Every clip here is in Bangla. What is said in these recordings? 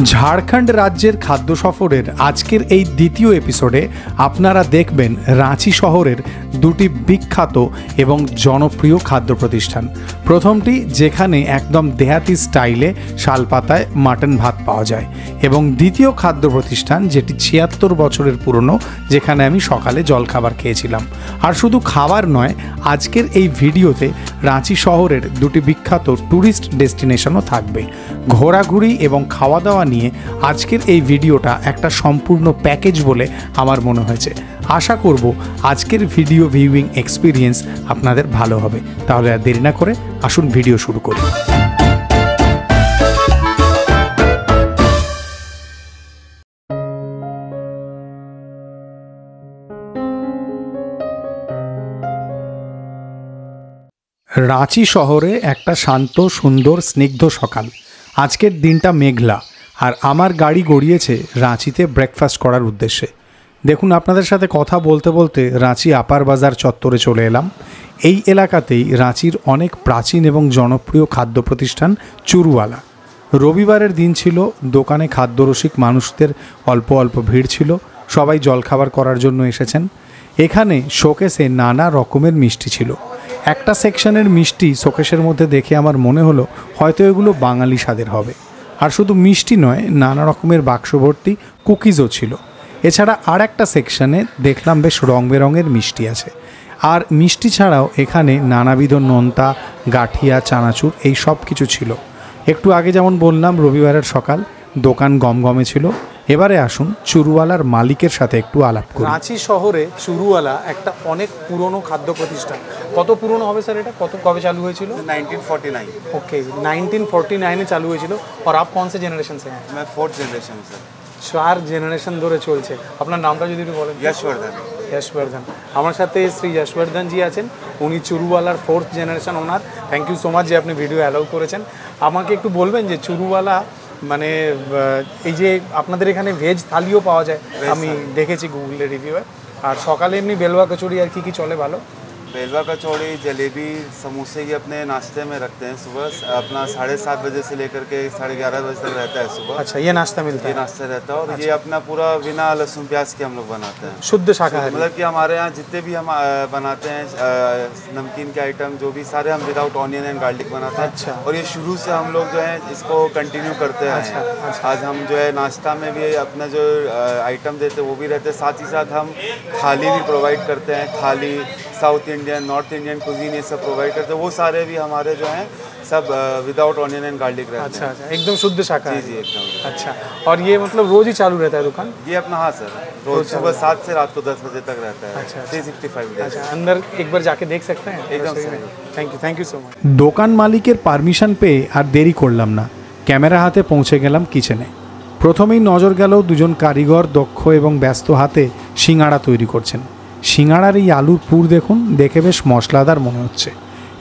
ঝাড়খণ্ড রাজ্যের খাদ্য সফরের আজকের এই দ্বিতীয় এপিসোডে আপনারা দেখবেন রাঁচি শহরের দুটি বিখ্যাত এবং জনপ্রিয় খাদ্য প্রতিষ্ঠান। প্রথমটি যেখানে একদম দেহাতি স্টাইলে শালপাতায় মাটন ভাত পাওয়া যায়, এবং দ্বিতীয় খাদ্য প্রতিষ্ঠান যেটি ৭৬ বছরের পুরনো, যেখানে আমি সকালে জলখাবার খেয়েছিলাম। আর শুধু খাবার নয়, আজকের এই ভিডিওতে রাঁচি শহরের দুটি বিখ্যাত ট্যুরিস্ট ডেস্টিনেশনও থাকবে। ঘোরাঘুরি এবং খাওয়া দাওয়া নিয়ে আজকের এই ভিডিওটা একটা সম্পূর্ণ প্যাকেজ বলে আমার মনে হয়েছে। আশা করব আজকের ভিডিও ভিউইং এক্সপিরিয়েন্স আপনাদের ভালো হবে। তাহলে আর দেরি না করে আসুন ভিডিও শুরু করি। রাঁচি শহরে একটা শান্ত, সুন্দর, স্নিগ্ধ সকাল। আজকের দিনটা মেঘলা, আর আমার গাড়ি গড়িয়েছে রাঁচিতে ব্রেকফাস্ট করার উদ্দেশ্যে। দেখুন, আপনাদের সাথে কথা বলতে বলতে রাঁচি আপার বাজার চত্বরে চলে এলাম। এই এলাকাতেই রাঁচির অনেক প্রাচীন এবং জনপ্রিয় খাদ্য প্রতিষ্ঠান চুরুওয়ালা। রবিবারের দিন ছিল, দোকানে খাদ্যরসিক মানুষদের অল্প অল্প ভিড় ছিল। সবাই জলখাবার করার জন্য এসেছেন। এখানে শোকেসে নানা রকমের মিষ্টি ছিল। একটা সেকশনের মিষ্টি শোকেসের মধ্যে দেখে আমার মনে হলো হয়তো এগুলো বাঙালি স্বাদের হবে। আর শুধু মিষ্টি নয়, নানা রকমের বাক্স ভর্তি কুকিজও ছিল। এছাড়া আর একটা সেকশনে দেখলাম বেশ রং বেরঙের মিষ্টি আছে। আর মিষ্টি ছাড়াও এখানে নানাবিধ নোনতা, গাঠিয়া, চানাচুর এই সব কিছু ছিল। একটু আগে যেমন বললাম, রবিবারের সকাল, দোকান গমগমে ছিল। এবারে আসুন চুরুওয়ালার মালিকের সাথে একটু আলাপ করি। রাঁচি শহরে চুরুওয়ালা একটা অনেক পুরনো খাদ্য প্রতিষ্ঠান। কত পুরনো হবে স্যার এটা? কবে চালু হয়েছিল? 1949। ओके, 1949 চালু হয়েছিল। আর आप कौन से जनरेशन से हैं? मैं 4th जनरेशन से। 4 জেনারেশন ধরে চলছে। আপনার নামটা যদি একটু বলেন। यशवर्धन। यशवर्धन। আমার সাথে শ্রী यशवर्धन জি আছেন। উনি চুরুওয়ালার 4th generation owner. Thank you so much যে আপনি ভিডিও অ্যালাউ করেছেন। আমাকে একটু বলবেন যে চুরুওয়ালা মানে এই যে আপনাদের এখানে ভেজ থালিও পাওয়া যায়, আমি দেখেছি গুগলের রিভিউয়ে। আর সকালে এমনি বেলুয়া কচুরি আর কি কি চলে ভালো? बेलवा कचौड़ी, जलेबी, समोसे ये अपने नाश्ते में रखते हैं। सुबह अपना 7:30 बजे से लेकर के 11:30 बजे तक रहता है सुबह। अच्छा, ये नाश्ता मिलता है? ये नाश्ता रहता है। और ये अपना पूरा बिना लहसुन प्याज के हम लोग बनाते हैं, शुद्ध शाकाहारी। मतलब कि हमारे यहाँ जितने भी हम बनाते हैं नमकीन के आइटम जो भी सारे हम विदाउट ऑनियन एंड गार्लिक बनाते हैं। अच्छा। और ये शुरू से हम लोग जो है इसको कंटिन्यू करते हैं। अच्छा। आज हम जो है नाश्ता में भी अपना जो आइटम देते हैं वो भी रहते हैं, साथ ही साथ हम थाली भी प्रोवाइड करते हैं। थाली, south Indian, north Indian cuisine ये सब प्रोवाइड करते हैं। वो सारे भी हमारे जो हैं सब विदाउट ऑनियन एंड गार्लिक रहते हैं। अच्छा अच्छा, एकदम शुद्ध शाकाहारी। जी एकदम। अच्छा, और ये मतलब रोज ही चालू रहता है दुकान? ये अपना, हाँ सर, रोज सुबह 7 से रात को 10 बजे तक रहता है। अच्छा, 365 डेज। अच्छा, अंदर एक बार जाके देख सकते हैं? एकदम सही। Thank you so much. দোকান মালিকের পারমিশন পেয়ে আর দেরি করলাম না, ক্যামেরা হাতে পৌঁছে গেলাম কিচেনে। প্রথমেই নজর গেল দুজন কারিগর দক্ষ এবং ব্যস্ত হাতে সিঙ্গাড়া তৈরি করছেন। সিঙ্গাড়ার এই আলুর পুর দেখুন, দেখে বেশ মশলাদার মনে হচ্ছে।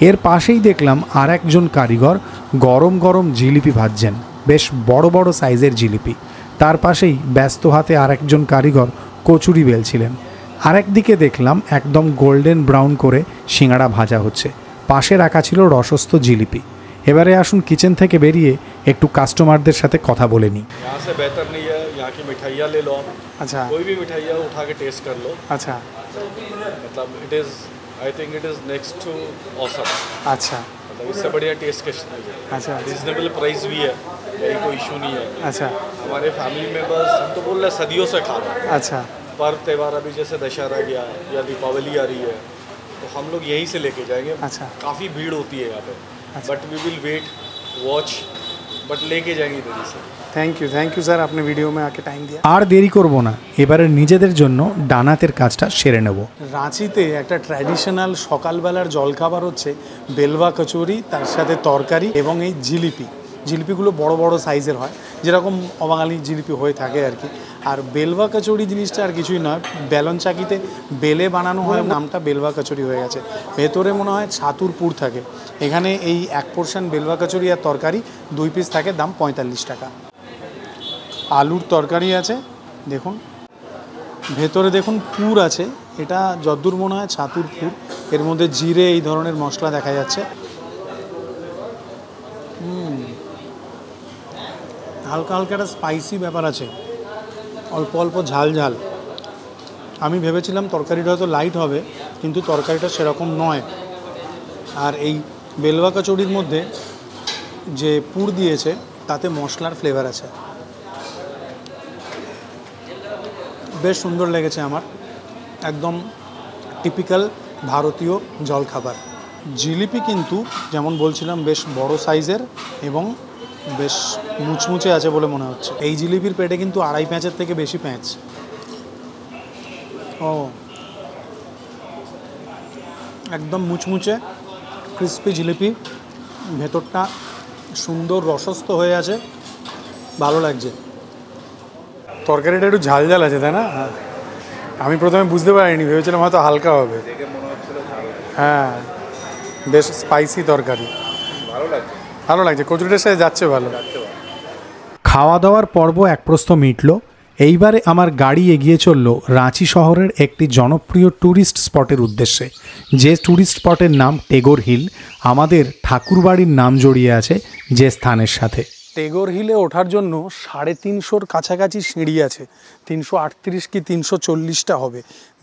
এর পাশেই দেখলাম আর একজন কারিগর গরম গরম জিলিপি ভাজছেন, বেশ বড় বড় সাইজের জিলিপি। তার পাশেই ব্যস্ত হাতে আর একজন কারিগর কচুরি বেলছিলেন। আরেকদিকে দেখলাম একদম গোল্ডেন ব্রাউন করে সিঙ্গাড়া ভাজা হচ্ছে, পাশে রাখা ছিল রসস্থ জিলিপি। এবারে আসুন কিচেন থেকে বেরিয়ে একটু কাস্টমারদের সাথে কথা বলে নিই। यहाँ से बेहतर नहीं है, यहाँ की मिठाइयाँ ले लो आप। अच्छा। कोई भी मिठाइयाँ उठा के टेस्ट कर लो। अच्छा मतलब it is, I think it is next to awesome. अच्छा मतलब इससे बढ़िया टेस्ट किस नहीं है। अच्छा रीजनेबल प्राइस भी है, यही कोई इशू नहीं है। अच्छा हमारे फैमिली मेम्बर्स, हम तो बोल रहे हैं सदियों से खा रहे हैं। अच्छा पर्व त्यौहार अभी जैसे दशहरा गया या दीपावली आ रही है, तो हम लोग यहीं से लेके जाएंगे। अच्छा। काफ़ी भीड़ होती है यहाँ पे, अच्छा। But we will wait, watch, but लेके जाएंगे इधर ही से। থ্যাংক ইউ স্যার, আপনি ভিডিও মে আকে টাইম দিয়া। আর দেরি করব না, এবারে নিজেদের জন্য ডানাতের কাজটা সেরে নেব। রাঁচিতে একটা ট্র্যাডিশনাল সকালবেলার জলখাবার হচ্ছে বেলবা কচুরি, তার সাথে তরকারি এবং এই জিলিপি। জিলিপিগুলো বড় বড় সাইজের হয়, যেরকম অবাঙালি জিলিপি হয়ে থাকে আর কি। আর বেলবা কচুরি জিনিসটা আর কিছুই নয়, বেলন চাকিতে বেলে বানানো হয়, নামটা বেলবা কচুরি হয়ে গেছে। ভেতরে মনে হয় ছাতুর পুর থাকে। এখানে এই 1 পোর্শন বেলবা কচুরি আর তরকারি 2 পিস থাকে, দাম 45 টাকা। আলুর তরকারি আছে দেখুন, ভেতরে দেখুন পুর আছে, এটা যদ্দূর মনে হয় ছাতুর পুর। এর মধ্যে জিরে এই ধরনের মশলা দেখা যাচ্ছে। হালকা হালকা একটা স্পাইসি ব্যাপার আছে, অল্প অল্প ঝাল ঝাল। আমি ভেবেছিলাম তরকারিটা হয়তো লাইট হবে, কিন্তু তরকারিটা সেরকম নয়। আর এই বেলওয়া কচুরির মধ্যে যে পুর দিয়েছে তাতে মশলার ফ্লেভার আছে, বেশ সুন্দর লেগেছে আমার। একদম টিপিক্যাল ভারতীয় জলখাবার। জিলিপি কিন্তু যেমন বলছিলাম বেশ বড় সাইজের এবং বেশ মুচমুচে আছে বলে মনে হচ্ছে। এই জিলিপির পেটে কিন্তু 2.5 প্যাঁচের থেকে বেশি প্যাঁচ। ও একদম মুচমুচে ক্রিস্পি জিলিপি, ভেতরটা সুন্দর রসস্থ হয়ে আছে, ভালো লাগছে। তরকারিটা একটু ঝাল ঝাল আছে, তাই না? আমি প্রথমে বুঝতে পারিনি, ভেবেছিলাম হয়তো হালকা হবে। হ্যাঁ, বেশ স্পাইসি তরকারি, ভালো লাগছে। কচুরিটার সাথে যাচ্ছে ভালো। খাওয়া দাওয়ার পর্ব এক প্রস্থ মিটল। এইবারে আমার গাড়ি এগিয়ে চলল রাঁচি শহরের একটি জনপ্রিয় ট্যুরিস্ট স্পটের উদ্দেশ্যে, যে ট্যুরিস্ট স্পটের নাম টেগোর হিল। আমাদের ঠাকুরবাড়ির নাম জড়িয়ে আছে যে স্থানের সাথে। টেগোর হিলে ওঠার জন্য 350-র কাছাকাছি সিঁড়ি আছে, 338 কি 340টা হবে।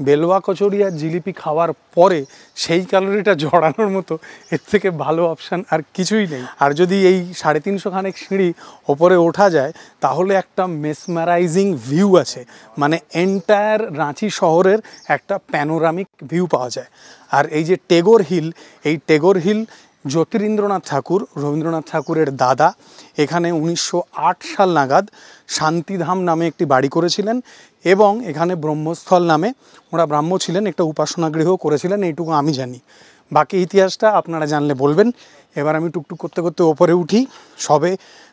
বেলওয়া কচুরি আর জিলিপি খাওয়ার পরে সেই ক্যালোরিটা জড়ানোর মতো এর থেকে ভালো অপশান আর কিছুই নেই। আর যদি এই 350 খানেক সিঁড়ি ওপরে ওঠা যায় তাহলে একটা মেসমারাইজিং ভিউ আছে, মানে এন্টায়ার রাঁচি শহরের একটা প্যানোরামিক ভিউ পাওয়া যায়। আর এই যে টেগোর হিল, এই টেগোর হিল জ্যোতিরিন্দ্রনাথ ঠাকুর, রবীন্দ্রনাথ ঠাকুরের দাদা, এখানে 1908 সাল নাগাদ শান্তিধাম নামে একটি বাড়ি করেছিলেন এবং এখানে ব্রহ্মস্থল নামে ওরা ব্রাহ্ম ছিলেন, একটা উপাসনাগৃহ করেছিলেন, এইটুকু আমি জানি। বাকি ইতিহাসটা আপনারা জানলে বলবেন। এবার আমি টুকটুক করতে করতে ওপরে উঠি। সবে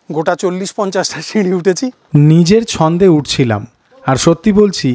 গোটা 40-50টা সিঁড়ি উঠেছি, নিজের ছন্দে উঠছিলাম। আর সত্যি বলছি,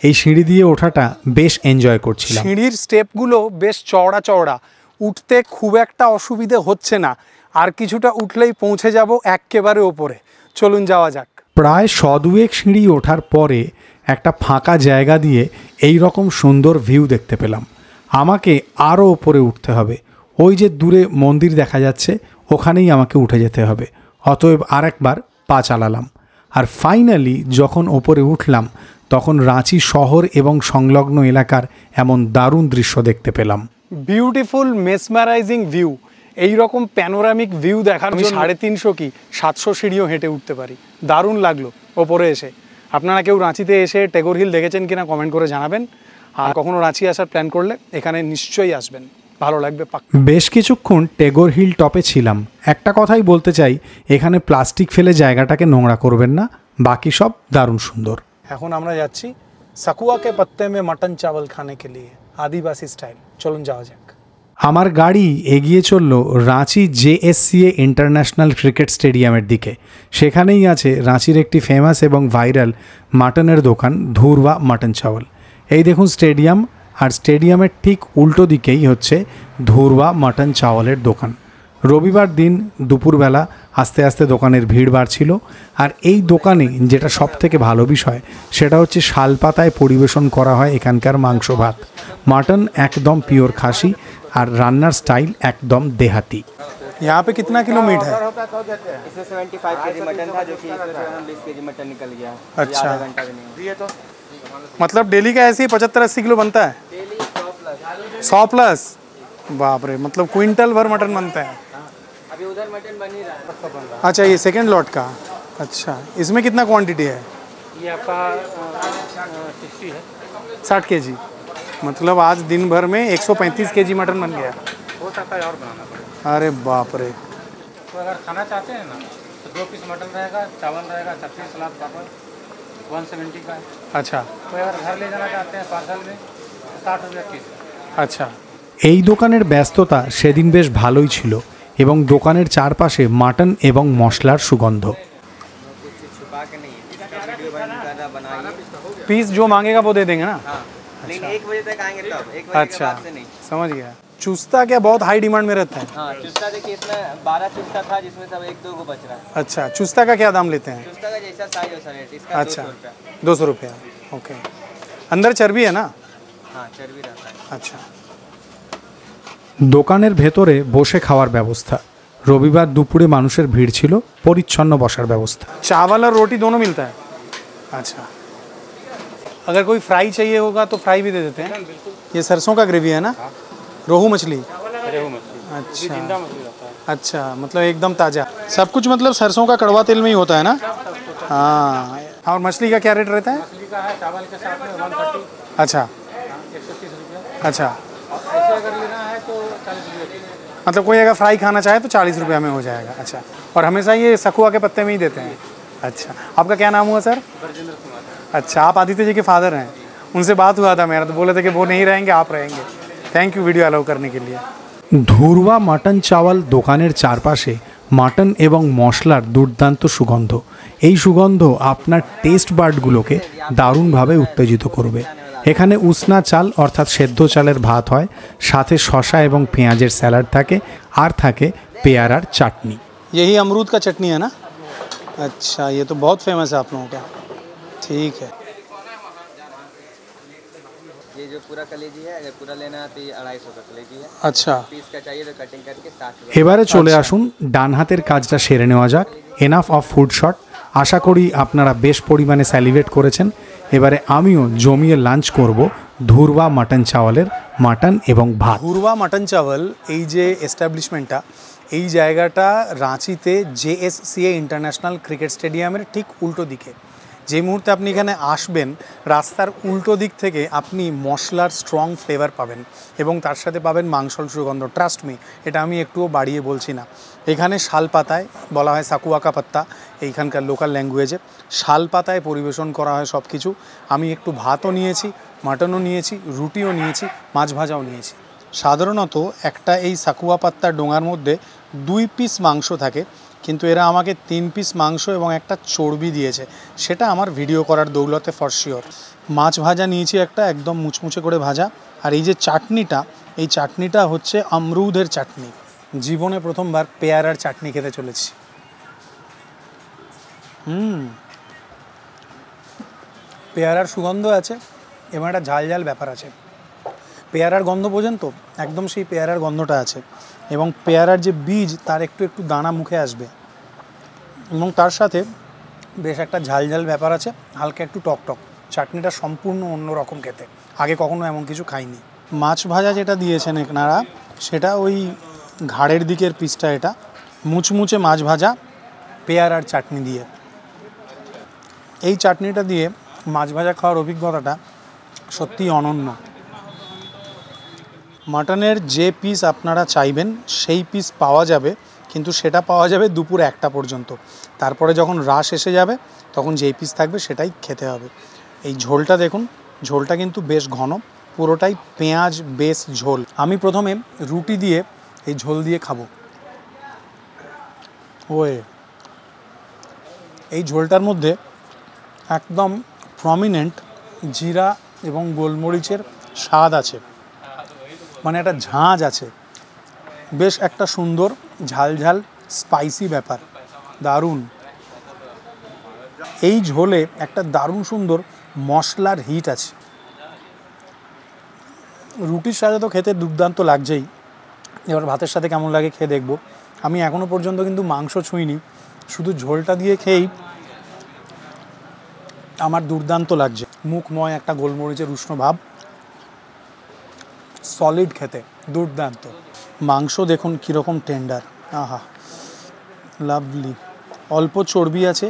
এই সিঁড়ি দিয়ে ওঠাটা বেশ এনজয় করছিলাম। সিঁড়ির স্টেপগুলো বেশ চওড়া চওড়া, উঠতে খুব একটা অসুবিধে হচ্ছে না। আর কিছুটা উঠলেই পৌঁছে যাব একেবারে ওপরে। চলুন যাওয়া যাক। প্রায় 100-2 সিঁড়ি ওঠার পরে একটা ফাঁকা জায়গা দিয়ে এই রকম সুন্দর ভিউ দেখতে পেলাম। আমাকে আরও ওপরে উঠতে হবে। ওই যে দূরে মন্দির দেখা যাচ্ছে, ওখানেই আমাকে উঠে যেতে হবে। অতএব আরেকবার পা চালালাম। আর ফাইনালি যখন ওপরে উঠলাম তখন রাঁচি শহর এবং সংলগ্ন এলাকার এমন দারুণ দৃশ্য দেখতে পেলাম। Beautiful mesmerising view. এই রকম প্যানোরামিক ভিউ দেখার জন্য 350 কি 700 সিঁড়িও হেঁটে উঠতে পারি। দারুণ লাগলো ওপরে এসে। আপনারা কেউ রাঁচিতে এসে টেগোর হিল দেখেছেন কিনা কমেন্ট করে জানাবেন। আর কখনো রাঁচি আসার প্ল্যান করলে এখানে নিশ্চয়ই আসবেন, ভালো লাগবে। বেশ কিছুক্ষণ টেগোর হিল টপে ছিলাম। একটা কথাই বলতে চাই, এখানে প্লাস্টিক ফেলে জায়গাটাকে নোংরা করবেন না, বাকি সব দারুণ সুন্দর। এখন আমরা যাচ্ছি সাকুয়াকে পত্তে মে মটন চাওয়াল খানে কে লিয়ে, আদিবাসী স্টাইল। চলুন যাওয়া যাক। আমার গাড়ি এগিয়ে চলল রাঁচি JSCA ইন্টারন্যাশনাল ক্রিকেট স্টেডিয়ামের দিকে। সেখানেই আছে রাঁচির একটি ফেমাস এবং ভাইরাল মাটনের দোকান, ধুরবা মাটন চাওয়াল। এই দেখুন স্টেডিয়াম, আর স্টেডিয়ামের ঠিক উল্টো দিকেই হচ্ছে ধুরবা মাটন চাওয়ালের দোকান। রবিবার দিন দুপুরবেলা আস্তে আস্তে দোকানের ভিড় বাড়ছিল। আর এই দোকানে যেটা সব থেকে ভালো বিষয় সেটা হচ্ছে শালপাতায় পরিবেশন করা হয় এখানকার মাংস ভাত। মাটন একদম পিওর খাসি আর রান্নার স্টাইল একদম দেহাতি। यहाँ पे कितना किलो मीट है? इसमें 75 केजी मटन था, जो कि 20 केजी मटन निकल गया। अच्छा, आधा घंटा भी नहीं। मतलब डेली का ऐसे ही 75-80 किलो बनता है? Daily 100 plus? बाप रे, मतलब क्विंटल भर मटन बनता है। अभी उधर मटन बन ही रहा है। अच्छा, ये सेकेंड लॉट का। अच्छा, इसमें कितना क्वांटिटी है? ये आपका 60 है। 60 केजी, मतलब आज दिन भर में 135 केजी मटन बन गया। हो सकता है और बनाना पड़ेगा। अरे बाप रे। तो अगर खाना चाहते हैं ना तो 2 पीस मटन रहेगा, चावल रहेगा, चटनी सलाद पापड़ 170 का है। अच्छा तो अगर घर ले जाना चाहते हैं पार्सल में तो 60 रुपये पीस। আচ্ছা, এই দোকানের ব্যস্ততা সেদিন বেশ ভালোই ছিল এবং দোকানের চারপাশে মাটন এবং মশলার সুগন্ধ। छुपा के नहीं, इसका वीडियो बनाइए। पीस जो मांगेगा वो दे देंगे ना? हाँ, लेकिन 1 बजे तक आएंगे तब, 1 बजे के अच्छा, बाद से नहीं। समझ गया। चुस्ता क्या बहुत हाई डिमांड में रहता है? हाँ, चुस्ता देखिए इसमें 12 चुस्ता था, जिसमें सब 1-2 को बच रहा है। अच्छा, चुस्ता का क्या दाम लेते हैं? चुस्ता का जैसा साइज वैसा रेट, इसका अच्छा, 200 रुपया। 200 रुपया। ओके, अंदर चर्बी है ना? हाँ, चर्बी रहता है। আচ্ছা, দোকানের ভেতরে বসে খাওয়ার ব্যবস্থা। রবিবার দুপুরে মানুষের ভিড় ছিল, পরিচ্ছন্ন বসার ব্যবস্থা। चावल और रोटी दोनों मिलता है? अच्छा, अगर कोई फ्राई चाहिए होगा तो फ्राई भी दे देते हैं। ये सरसों का ग्रेवी है ना? रोहू मछली? रेहू मछली, अच्छा जिंदा मछली रहता है। अच्छा, मतलब एकदम ताज़ा सब कुछ, मतलब सरसों का कड़वा तेल में ही होता है ना? हाँ। और मछली का क्या रेट रहता है? मछली का है चावल के साथ में 130, अच्छा 130 रुपया। अच्छा, और ऐसे अगर लेना है तो 40 रुपये। मतलब कोई अगर फ्राई खाना चाहे तो 40 रुपया में हो जाएगा। अच्छा, और हमेशा ये सकुआ के पत्ते में ही देते हैं? अच्छा, आपका क्या नाम हुआ सर? बरजिंदर कुमार। अच्छा, आप आदित्य जी के फादर हैं? उनसे बात हुआ था मेरा, तो बोले थे कि वो नहीं रहेंगे, आप रहेंगे। थैंक यू वीडियो अलाउ करने के लिए। ধুরওয়া মাটন চাওয়াল দোকানের চারপাশে মাটন এবং মশলার দুর্দান্ত সুগন্ধ। এই সুগন্ধ আপনার টেস্ট বার্ডগুলোকে দারুণভাবে উত্তেজিত করবে। এখানে উসনা চাল অর্থাৎ সেদ্ধ চালের ভাত হয়, সাথে শসা এবং পেঁয়াজের স্যালাড থাকে, আর থাকে পেয়ারার চাটনি। यही अमरूद का चटनी है ना? अच्छा, ये तो बहुत फेमस है आप लोगों का। ठीक है। ये जो पूरा कलेजी है, अगर पूरा लेना है तो ये 250 का कलेजी है। अच्छा, पीस का चाहिए तो कटिंग करके 60 এবারে চলে আসুন ডান হাতের কাজটা সেরে নেওয়া যাক। Enough of food shot. আশা করি আপনারা বেশ পরিমাণে স্যালিভেট করেছেন। এবারে আমিও জমিয়ে লাঞ্চ করব ধুরওয়া মাটন চাওয়ালের মাটন এবং ভাত। ঘুরওয়া মাটন চাওয়াল এই যে এস্টাবলিশমেন্টটা, এই জায়গাটা রাঁচিতে JSCA ইন্টারন্যাশনাল ক্রিকেট স্টেডিয়ামের ঠিক উল্টো দিকে। যে মুহূর্তে আপনি এখানে আসবেন, রাস্তার উল্টো দিক থেকে আপনি মশলার স্ট্রং ফ্লেভার পাবেন এবং তার সাথে পাবেন মাংসল সুগন্ধ। ট্রাস্ট মি, এটা আমি একটুও বাড়িয়ে বলছি না। এখানে শাল পাতায়, বলা হয় সাকুয়াকা পাত্তা এইখানকার লোকাল ল্যাঙ্গুয়েজে, শাল পাতায় পরিবেশন করা হয় সব কিছু। আমি একটু ভাতও নিয়েছি, মাটনও নিয়েছি, রুটিও নিয়েছি, মাছ ভাজাও নিয়েছি। সাধারণত একটা এই সাকুয়া পাত্তার ডোঙার মধ্যে 2 পিস মাংস থাকে, কিন্তু এরা আমাকে 3 পিস মাংস এবং একটা চর্বি দিয়েছে, সেটা আমার ভিডিও করার দৌলতে ফর শিওর। মাছ ভাজা নিয়েছি একটা, একদম মুচমুচে করে ভাজা। আর এই যে চাটনিটা, এই চাটনিটা হচ্ছে আমরুদের চাটনি। জীবনে প্রথমবার পেয়ারার চাটনি খেতে চলেছি। পেয়ারার সুগন্ধ আছে এবং একটা ঝাল ঝাল ব্যাপার আছে। পেয়ারার গন্ধ বোঝেন তো, একদম সেই পেয়ারার গন্ধটা আছে এবং পেয়ারার যে বীজ তার একটু একটু দানা মুখে আসবে এবং তার সাথে বেশ একটা ঝাল ঝাল ব্যাপার আছে, হালকা একটু টক টক। চাটনিটা সম্পূর্ণ অন্য রকম খেতে, আগে কখনো এমন কিছু খাইনি। মাছ ভাজা যেটা দিয়েছেন এনারা, সেটা ওই ঘাড়ের দিকের পিসটা, এটা মুচমুচে মাছ ভাজা পেয়ারার চাটনি দিয়ে। এই চাটনিটা দিয়ে মাছ ভাজা খাওয়ার অভিজ্ঞতাটা সত্যিই অনন্য। মাটনের যে পিস আপনারা চাইবেন সেই পিস পাওয়া যাবে, কিন্তু সেটা পাওয়া যাবে দুপুর 1টা পর্যন্ত। তারপরে যখন রাশ এসে যাবে তখন যেই পিস থাকবে সেটাই খেতে হবে। এই ঝোলটা দেখুন, ঝোলটা কিন্তু বেশ ঘন, পুরোটাই পেঁয়াজ বেশ ঝোল। আমি প্রথমে রুটি দিয়ে এই ঝোল দিয়ে খাবো। ওয়ে, এই ঝোলটার মধ্যে একদম প্রমিনেন্ট জিরা এবং গোলমরিচের স্বাদ আছে, মানে একটা ঝাঁঝ আছে, বেশ একটা সুন্দর ঝাল ঝাল স্পাইসি ব্যাপার, দারুণ। এই ঝোলে একটা দারুণ সুন্দর মশলার হিট আছে। রুটির সাথে তো খেতে দুর্দান্ত লাগছেই, এবার ভাতের সাথে কেমন লাগে খেয়ে দেখব। আমি এখনও পর্যন্ত কিন্তু মাংস ছুঁইনি, শুধু ঝোলটা দিয়ে খেয়েই আমার দুর্দান্ত লাগছে। মুখময় একটা গোলমরিচের উষ্ণ ভাব, সলিড খেতে, দুর্দান্ত। মাংস দেখুন কীরকম টেন্ডার, আহা লাভলি। অল্প চর্বি আছে।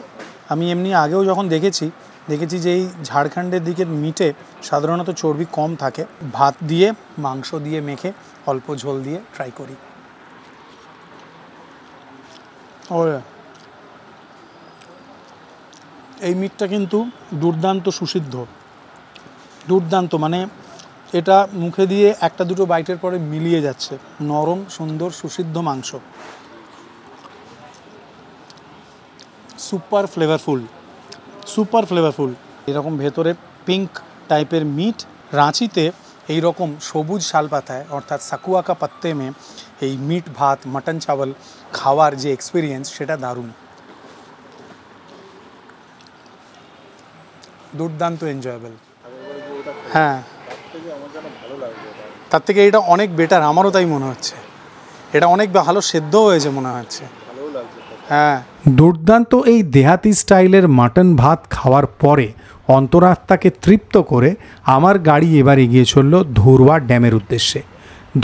আমি এমনি আগেও যখন দেখেছি যে এই ঝাড়খণ্ডের দিকের মিটে সাধারণত চর্বি কম থাকে। ভাত দিয়ে মাংস দিয়ে মেখে অল্প ঝোল দিয়ে ট্রাই করি। এই মিটটা কিন্তু দুর্দান্ত সুসিদ্ধ, দুর্দান্ত, মানে এটা মুখে দিয়ে একটা দুটো বাইটের পরে মিলিয়ে যাচ্ছে। নরম সুন্দর সুসিদ্ধ মাংস, সুপার ফ্লেভারফুল, সুপার ফ্লেভারফুল। এরকম ভেতরে পিঙ্ক টাইপের মিট। রাঁচিতে এই রকম সবুজ শালপাতায় অর্থাৎ সাকুয়াকা পাত্তে মে এই মিট ভাত মাটন চাওয়াল খাওয়ার যে এক্সপিরিয়েন্স, সেটা দারুণ, দুর্দান্ত এনজয়েবল। হ্যাঁ, তার থেকে এটা অনেক বেটার, আমারও তাই মনে হচ্ছে। এটা অনেক ভালো সেদ্ধ হয়েছে মনে হচ্ছে। হ্যাঁ, দুর্দান্ত এই দেহাতি স্টাইলের মাটন ভাত খাওয়ার পরে অন্তরাত্মাকে তৃপ্ত করে আমার গাড়ি এবার এগিয়ে চলল ধুরওয়া ড্যামের উদ্দেশ্যে।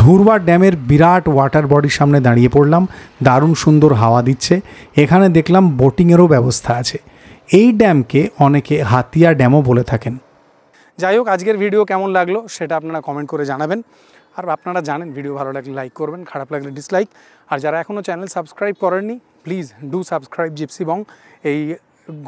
ধুরওয়া ড্যামের বিরাট ওয়াটার বডির সামনে দাঁড়িয়ে পড়লাম। দারুণ সুন্দর হাওয়া দিচ্ছে। এখানে দেখলাম বোটিংয়েরও ব্যবস্থা আছে। এই ড্যামকে অনেকে হাতিয়া ড্যামও বলে থাকেন। যাই হোক, আজকের ভিডিও কেমন লাগলো সেটা আপনারা কমেন্ট করে জানাবেন। আর আপনারা জানেন ভিডিও ভালো লাগলে লাইক করবেন, খারাপ লাগলে ডিসলাইক। আর যারা এখনও চ্যানেল সাবস্ক্রাইব করেননি প্লিজ ডু সাবস্ক্রাইব জিপসি বং। এই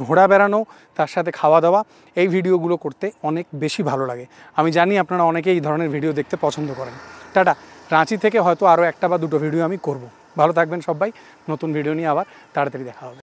ঘোড়া বেড়ানো তার সাথে খাওয়া দাওয়া এই ভিডিওগুলো করতে অনেক বেশি ভালো লাগে। আমি জানি আপনারা অনেকেই এই ধরনের ভিডিও দেখতে পছন্দ করেন। টাটা। রাঁচি থেকে হয়তো আরও একটা বা দুটো ভিডিও আমি করব। ভালো থাকবেন সবাই। নতুন ভিডিও নিয়ে আবার তাড়াতাড়ি দেখা হবে।